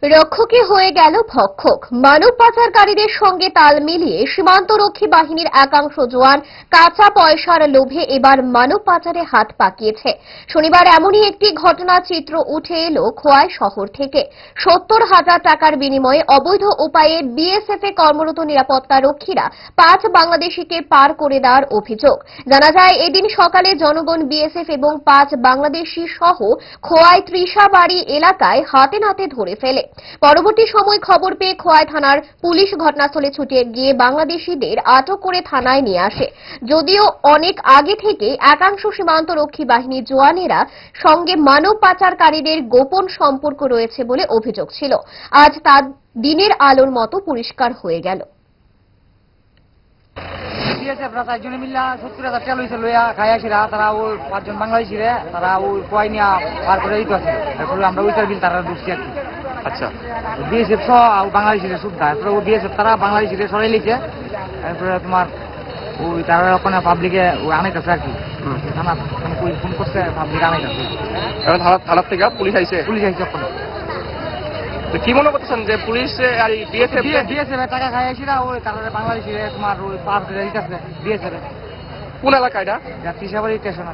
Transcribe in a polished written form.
রক্ষকই হয়ে গেল ভক্ষক। মানব পাচারকারীদের সঙ্গে তাল মিলিয়ে সীমান্তরক্ষী বাহিনীর একাংশ জওয়ান কাঁচা পয়সার লোভে এবার মানব পাচারে হাত পাকিয়েছে। শনিবার এমনই একটি ঘটনার চিত্র উঠে এলো খোয়াই শহর থেকে। ৭০,০০০ টাকার বিনিময়ে অবৈধ উপায়ে বিএসএফ এ কর্মরত নিরাপত্তা রক্ষীরা ৫ বাংলাদেশিকে পার করে দেওয়ার অভিযোগ। জানা যায়, এদিন সকালে জনগণ বিএসএফ এবং ৫ বাংলাদেশি সহ খোয়াই ত্রিশাবাড়ি এলাকায় হাতে নাতে ধরে ফেলে। পরবর্তী সময় খবর পেয়ে খোয়াই থানার পুলিশ ঘটনাস্থলে ছুটে গিয়ে বাংলাদেশিদের আটক করে থানায় নিয়ে আসে। যদিও অনেক আগে থেকে একাংশ সীমান্তরক্ষী বাহিনীর জওয়ানেরা সঙ্গে মানব পাচারকারীদের গোপন সম্পর্ক রয়েছে বলে অভিযোগ ছিল, আজ তা দিনের আলোর মতো পরিষ্কার হয়ে গেল। বিএসএফরা ৪ জনে মিল্লা ৭০,০০০ টাকা লইছে, লইয়া খাইয়াছিরা তারা ওই ৫ জন বাংলাদেশিরে তারা ওই খোয়াই নিয়ে পার করে দিতে আছে। তারপরে আমরা ওইটার বিল তারা ঢুকছি আর কি। আচ্ছা, বিএসএফ সহ বাংলাদেশিরে সুবিধা, তারপরে ওই বিএসএফ তারা বাংলাদেশিরে সরাই লিখে, তারপরে তোমার ওই তারা ওখানে পাবলিকে ওই আনাইতেছে আর কি। থানা ফোন করছে, পাবলিক আনাইতেছে। থানার থেকে পুলিশ আইছে ওখানে। তো কি মনে করতেছেন যে পুলিশ আর বিএসএফ বিএসএফ টাকা খাইয়াছিরা ওই তারা বাংলাদেশিরে তোমার ওই পার করে দিতেছে বিএসএফ। কোন এলাকা এটা? ত্রিশাবাড়ি স্টেশন।